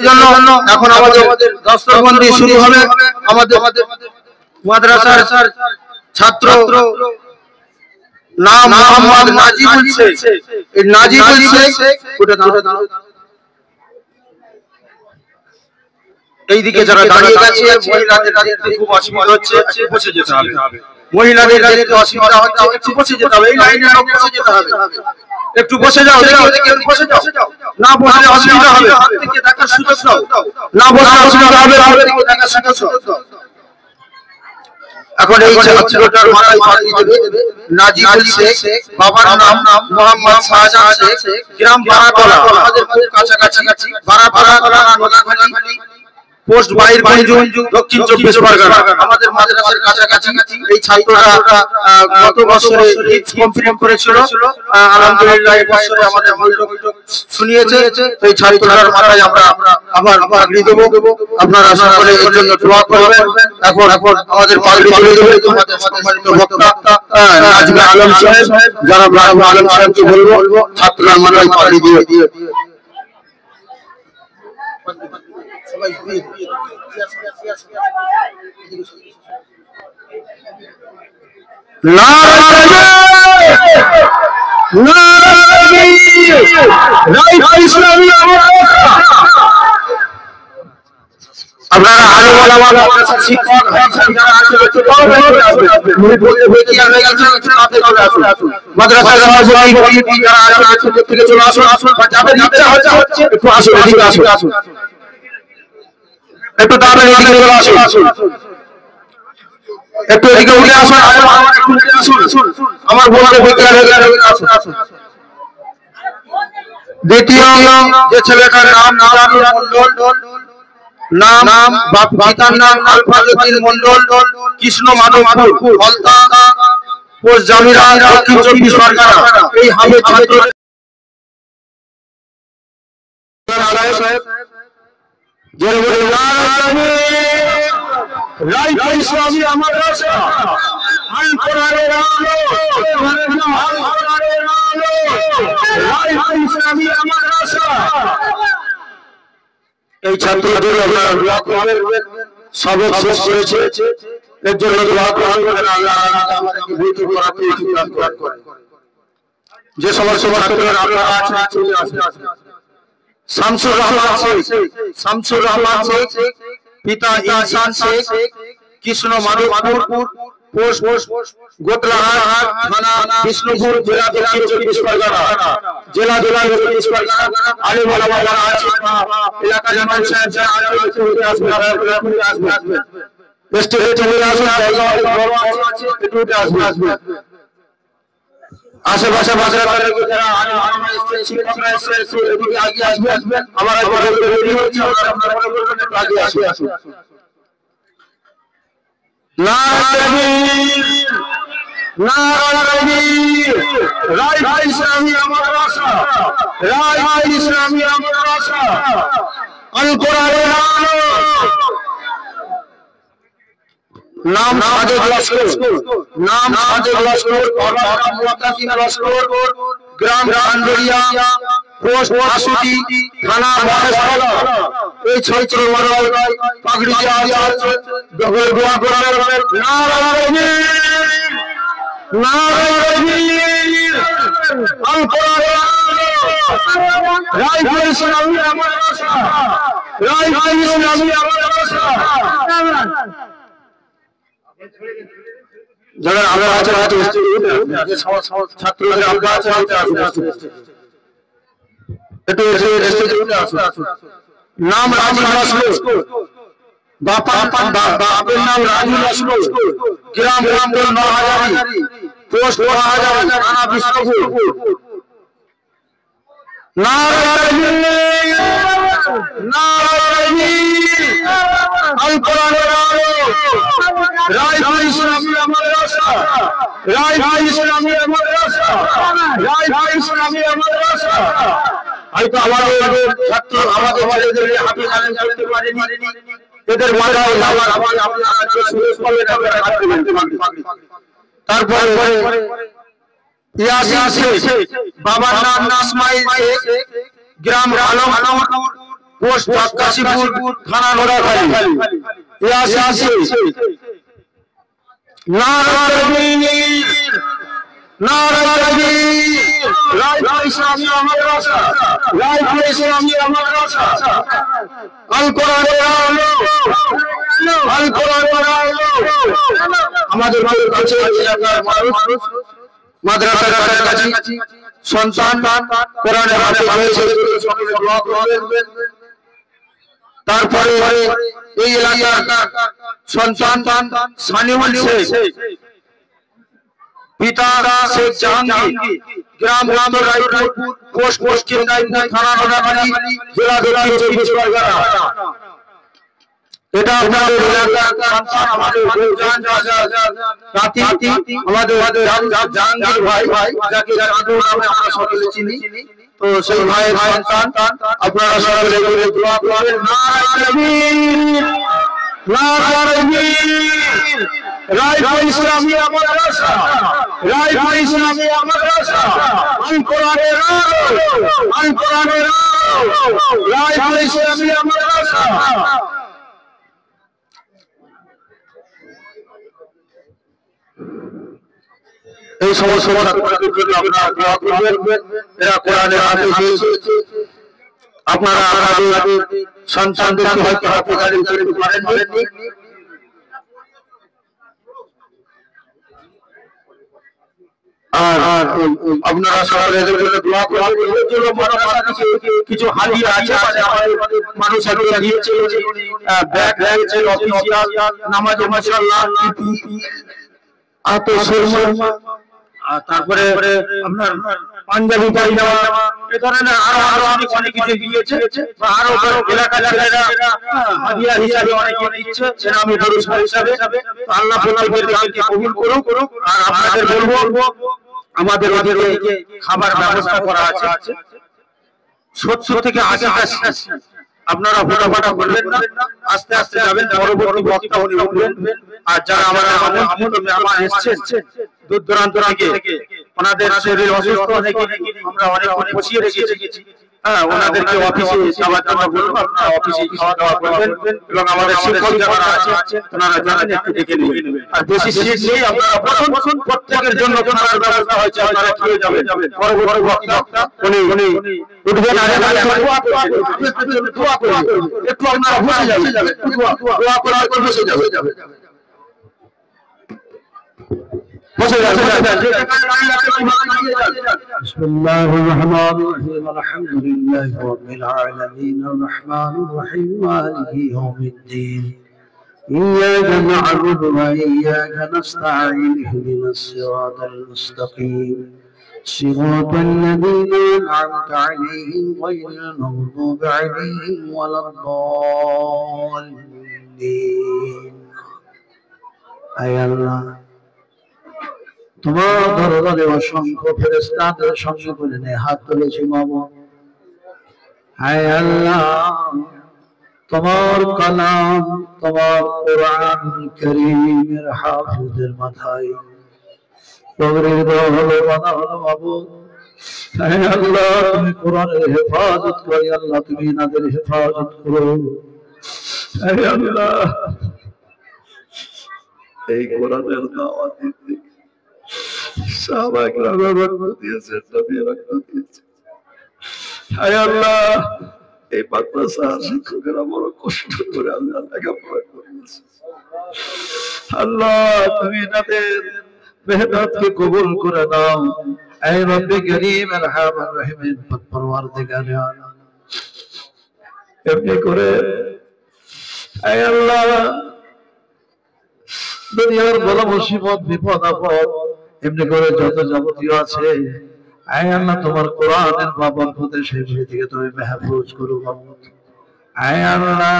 জন্য এখন আমাদের দস্তরবন্দি শুরু হবে। আমাদের মাদ্রাসার ছাত্র নাম মোহাম্মদ নাজিবুল শেখ। এই নাজিবুল শেখ এইদিকে যারা দাঁড়িয়ে গেছে, মহিলাদের দেখতে খুব অসুবিধা হচ্ছে, একটু বসে যেতে হবে। মহিলাদের দেখতে অসুবিধা হচ্ছে, একটু বসে যেতে হবে। এই লাইনে লোক বসে যেতে হবে, একটু বসে যাও, একটু বসে যাও। না বসলে অসুবিধা হবে, হাত থেকে দেখার সুযোগ দাও। না বসলে অসুবিধা হবে, হাত থেকে দেখার সুযোগ দাও। এখন এই ছাত্রটার মাথায় পাড়ি দেবে নাজিবুল শেখ, বাবার নাম মোহাম্মদ শাহজাহান শেখ, গ্রাম বারাতলা, আমাদের খুব কাছাকাছি, বারাতলা নোদাখালী পোস্ট বাইরগঞ্জ, দক্ষিণ 24 পরগনা, আমাদের মাদ্রাসার কাছাকাছি। এই ছাত্ররা গত বছরে ঈদ কমপ্লিট করেছিল, আলহামদুলিল্লাহ এই বছরে আমাদের বৈঠক শুনিয়েছে। এই ছাত্রদের মাথায় আমরা আবার পাগড়ি দেব, আপনারা সকলে এর জন্য দোয়া করবেন। এখন আমাদের পাগড়ি তুলে দেবে আমাদের সম্মানিত বক্তা নাজমে আলম সাহেব। যারা নাজমে আলম সাহেবকে বলবো ছাত্রদের মাথায় পাগড়ি দিয়ে আপনারা শিক্ষক যারা আছে মাদ্রাসার থেকে চলে আসুন, যাদের ইচ্ছা হচ্ছে একটু আসুন, আসুন একটু তাড়াতাড়ি এদিকে চলে আসুন, একটু এদিকে উঠে আসুন, আমার বলতে আসুন। দ্বিতীয় যে ছেলেটার নাম নারায়ণ মন্ডল, নাম পিতার নাম আলফাজুদ্দিন মন্ডল, কৃষ্ণ মাধবপুর, ফলতা, পোস্ট জামিরা, দক্ষিণ 24 পরগনা। এই হামে ছাত্র ইসলামী মাদ্রাসা আল কোরআনের আলো, ইসলামী মাদ্রাসা। এই ছাত্রদের সবক শেষ করেছে, এর জন্য দোয়া করবেন আল্লাহ আমাদেরকে ভর্তি করাতে দান করেন। যে সমস্ত ছাত্ররা আপনারা আছেন চলে আসুন। শামসুর রহমান শেখ, পিতা ইনসান শেখ, কৃষ্ণ মাধবপুর, পোস্ট গোতলাহাট, থানা বিষ্ণুপুর, জেলা 24 পরগনা, জেলা 24 পরগনা। আলিম ওলামা যারা আছে এলাকা জামান সাহেব যারা আছে উঠে আসবেন, স্টেজে চলে আসুন, একটু উঠে আসবেন। আশেপাশে মাদ্রাসার যারা শিক্ষকরা এসে এদিকে এগিয়ে আসবেন। আমার রেডি হচ্ছে, আপনারা আগে আসুন। ইসলামী মাদ্রাসা, ইসলামী মাদ্রাসা আল কোরআনের আলো। নাম সাজেদ লস্কর, লস্কর, গ্রাম আন্দরিয়া, পোস্ট আশুতি, থানা মহেশতলা। এই ছাত্র মারাল পাগড়ি দিয়ে আছে, দোয়া করার আল কোরআনের আলো, ইসলামী মাদ্রাসা, ইসলামী মাদ্রাসা। যারা আমরা আছে ছাত্রদের আমরা আছে একটু স্টেজে উঠে আসুন। নাম রাজু লস্কর, বাপের নাম রাজু লস্কর, গ্রাম নহাজারি, পোস্ট নহাজারি, থানা বিষ্ণুপুর। আল কোরআনের আলো, ইসলামী মাদ্রাসা, ইসলামী মাদ্রাসা, ইসলামী মাদ্রাসা। হয়তো আমাদের ছাত্র আমাদের ছেলেদের হাফিজ আলেম করতে পারেনি, এদের মাথায় তারপরে ইয়াসিন শেখ, বাবার নাম নাসমাইল শেখ, গ্রাম আলমপুর, পোস্ট কাশীপুর থানা নোড়াখালী এ আসছে নারায়ে তাকবীর রায়পুর ইসলামিয়া মাদ্রাসা রায়পুর ইসলামিয়া মাদ্রাসা আল কোরআনের আলো আল কোরআনের আলো আমাদের কাছে এলাকার মানুষ মাদ্রাসার কাছাকাছি সন্তান কোরআনের হাফেজ হয়েছে সকলে দোয়া করবেন। তারপরে এই এলাকার সন্তান সানিউল শেখ পিতা শেখ জাহাঙ্গীর গ্রাম রায়পুর পোস্ট থানা নোড়াখালী জেলা দক্ষিণ 24 পরগনা। এটা আমাদের এলাকার সন্তান আমাদের নাতি আমাদের জাহাঙ্গীর ভাই যাকে জাদু নামে আমরা সকলে চিনি। তো সেই ভাইয়ের সন্তান আপনারা সকলে দোয়া করবেন। নারায়ে তাকবীর রায়পুর ইসলামিয়া মাদ্রাসা রায়পুর ইসলামিয়া মাদ্রাসা আল কোরআনের আলো আল কোরআনের আলো রায়পুর ইসলামিয়া মাদ্রাসা। এই সমস্ত ছাত্রদের জন্য আপনারা দোয়া করবেন। এরা কোরআনের হাফেজ হয়েছে। আপনারা আপনাদের সন্তানদেরকে হয়তো হাফেজারি করতে পারেননি, আর আপনারা সকলে এদের জন্য দোয়া করবেন। এর জন্য মাদ্রাসা থেকে কিছু হাদিয়া আছে, আমাদের মানুষ হাদিয়া দিয়েছে, ব্যাগ দিয়েছে, অফিসিয়াল নামাজে মাশাআল্লাহ তারপরে আপনার পাঞ্জাবি পায়জামা এই ধরনের আরো অনেক কিছু দিয়েছে। আরো এলাকা ছেলেরা হাদিয়া হিসাবে অনেকে দিচ্ছে, সেটা আমি দরুদ হিসাবে আল্লাহ প্রত্যেকের দানকে কবুল করুক। আর আপনাদের বলবো আমাদের ওদিকে খাবার ব্যবস্থা করা আছে 70 থেকে 80টা। আপনারা ফটাফটা করবেন না, আস্তে আস্তে যাবেন, পরবর্তী বক্তা উনি উঠবেন। আর যারা আমাদের মেহমান এসেছেন দূর দূরান্ত থেকে, ওনাদের শরীর অসুস্থ, আমরা অনেক বসিয়ে রেখেছি, ওনাদেরকে অফিসে যাওয়ার জন্য বলবো। আপনারা অফিসে খাওয়া দাওয়া করবেন এবং আমাদের শিক্ষক যারা আছে ওনারা জানেন একটু দেখে নেবেন। আর বেশি সিট নেই, আপনারা বসুন, প্রত্যেকের জন্য খাবার ব্যবস্থা হয়েছে, আপনারা খেয়ে যাবেন। পরবর্তী বক্তা উনি উঠবেন, দোয়া করবেন, একটু আপনারা বসে যাবেন, দোয়া করার পর বসে যাবেন। بسم الله الرحمن الرحيم الحمد لله رب العالمين الرحمن الرحيم مالك يوم الدين إياك نعبد وإياك نستعين اهدنا الصراط المستقيم صراط الذين أنعمت عليهم غير المغضوب عليهم ولا الضالين أي الله তোমার দরবারে অসংখ্য ফেরেশতাদের সঙ্গে করে নিয়ে হাত তুলেছি মাবুদ। হায় আল্লাহ, তোমার কালাম, তোমার কোরআন কারীমের হাফিজের মাথায় কবরের দহলে বাঁধা হলো মাবুদ। হায় আল্লাহ, তুমি কোরআনের হেফাজত করি, আল্লাহ তুমি এনাদের হেফাজত করো। হায় আল্লাহ, এই কোরআনের দাওয়াত দিতে সাহাবা কেরাম রক্ত দিয়েছে, নবী রক্ত দিয়েছে। হায় আল্লাহ, এই মাদ্রাসার শিক্ষকেরা বড় কষ্ট করে আল্লাহ লেখাপড়া করেছে। আল্লাহ তুমি এনাদের মেহনতকে কবুল করে নাও। এই রব্বে করিম আরহামার রহিমের পরওয়ারদিগারে আলম, এমনি করে হায় আল্লাহ দুনিয়ার বড় মুসিবত বিপদ আপদ এমনি করে যত যাবতীয় আছে, আয় আল্লাহ তোমার কোরআনের বরকতে সেগুলি থেকে তুমি মাহফুজ করো মাবুদ। আয় আল্লাহ,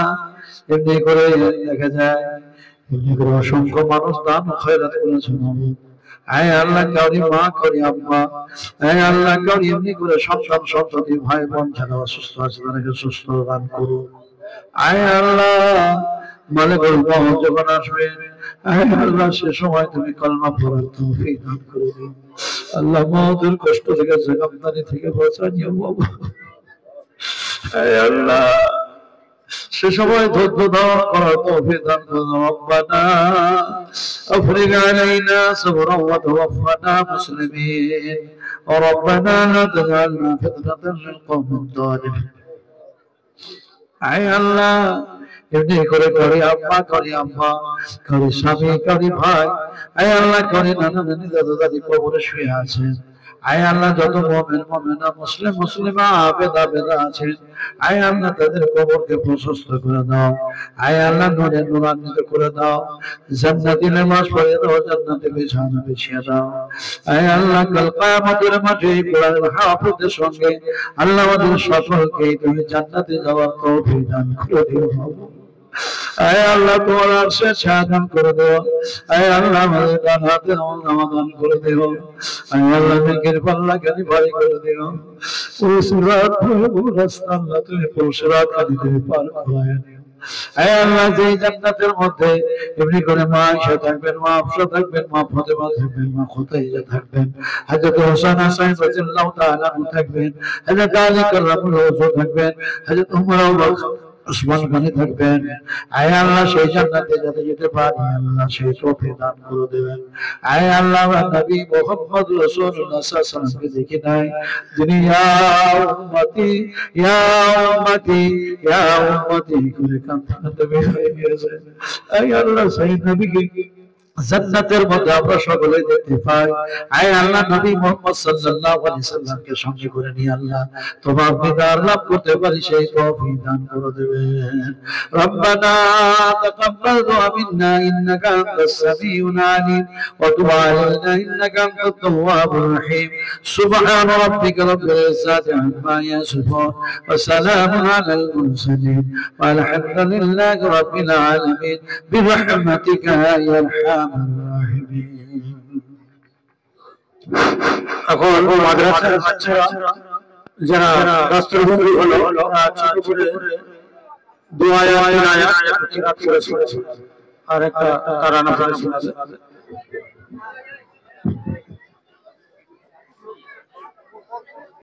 এমনি করে দেখা যায় এমনি করে অসংখ্য মানুষ দান খয়রাত করেছে মাবুদ। আয় আল্লাহ, কাউরি মা কাউরি আব্বা, আয় আল্লাহ কাউরি এমনি করে সন্তান সন্ততি ভাই বোন যারা অসুস্থ আছে তাদেরকে সুস্থ দান করো। আয় আল্লাহ, মালিকুল মউত যখন আসবে, আয় আল্লাহ সে সময় তুমি কলমা পড়ার তৌফিক দান করে দিও। আল্লাহ মউতের কষ্ট থেকে, জগমদারি থেকে বাঁচানিও বাবা। আয় আল্লাহ, সে সময় ধৈর্য ধারণ করার তৌফিক দান করুন রব্বানা আফরিগ আলাইনা সাবরান ওয়া তাওফানা মুসলিমিন রব্বানা লা তাজআলনা ফিতনাতান লিল কওমিদ যালিমিন। আয় আল্লাহ, এমনি করে করি আম্মা, করি আম্মা, করি স্বামী, করি ভাই, আয় আল্লাহ করি নানা নানি দাদা দাদি কবরে শুয়ে আছেন, আয় আল্লাহ যত মুমিন মুমিনা মুসলিম মুসলিমা আবেদ আবেদা আছেন, আয় আল্লাহ তাদের কবরকে প্রশস্ত করে দাও, আয় আল্লাহ নূরে নূরান্বিত করে দাও, জান্নাতি নামাজ পড়ে দাও, জান্নাতে বিছানা বিছিয়ে দাও, আয় আল্লাহ কাল কিয়ামতের মাঠে কোরআনের হাফেজের সঙ্গে আল্লাহ আমাদের সকলকে তুমি জান্নাতে যাওয়ার তৌফিক দান করে দিও। আয় আল্লাহ তোমার আরশে ছায়াদান করে দেও, আয় আল্লাহ আমাদের ডান হাতে আমল করে দেও, আয় আল্লাহ নেকের পাল্লাকে ভারী করে দিও, ওই সিরাত রাস্তা আল্লাহ তুমি পুরুষরাত তুমি পার করে দিও। আয় আল্লাহ যে জান্নাতের মধ্যে এমনি করে মা আয়েশা থাকবেন, মা হাফসা থাকবেন, মা ফাতেমা থাকবেন, মা খুতাইজা থাকবেন, হযরত হোসেন হাসান রাদিয়াল্লাহু তাআলা থাকবেন, হযরত আলী কারামাল্লাহু ওয়াজহু থাকবেন, হযরত ওমর উসমান গনি থাকবেন, আয় আল্লাহ সেই জান্নাতে যাতে যেতে পারি আল্লাহ সেই তৌফিক দান করে দেবেন। আয় আল্লাহ নবী মুহাম্মদ রাসূলুল্লাহ সাল্লাল্লাহু আলাইহি ওয়াসাল্লামকে দেখি নাই, যিনি ইয়া উম্মতি ইয়া উম্মতি ইয়া উম্মতি করে কাঁদতে বের হয়ে গেছে। আয় আল্লাহ সেই নবীকে জান্নাতের মধ্যে আমরা সকলে দেখতে পাই। আয় আল্লাহ নবী মুহাম্মদ সাল্লাল্লাহু আলাইহি সাল্লামকে সঙ্গে করে নিয়ে আল্লাহ তোমার দিদার লাভ করতে পারি সেই তৌফিক দান করে দেবেন। রব্বানা তাকাব্বাল দুআ মিন্না ইন্নাকা আনতাস সামিউল আলিম ওয়া তুব আলাইনা ইন্নাকা আনতাত তাওয়াবুর রহিম। সুবহান রাব্বিকা রাব্বিল ইজ্জাতি আম্মা ইয়াসিফুন ওয়া সালামুন আলাল মুরসালিন ওয়াল হামদুলিল্লাহি রাব্বিল আলামিন বিরহমাতিকা ইয়া আরহাম। এখন মাদ্রাসার বাচ্চারা যারা রাষ্ট্রমন্ত্রী হলো ছোট করে দোয়া আর একটা তারানা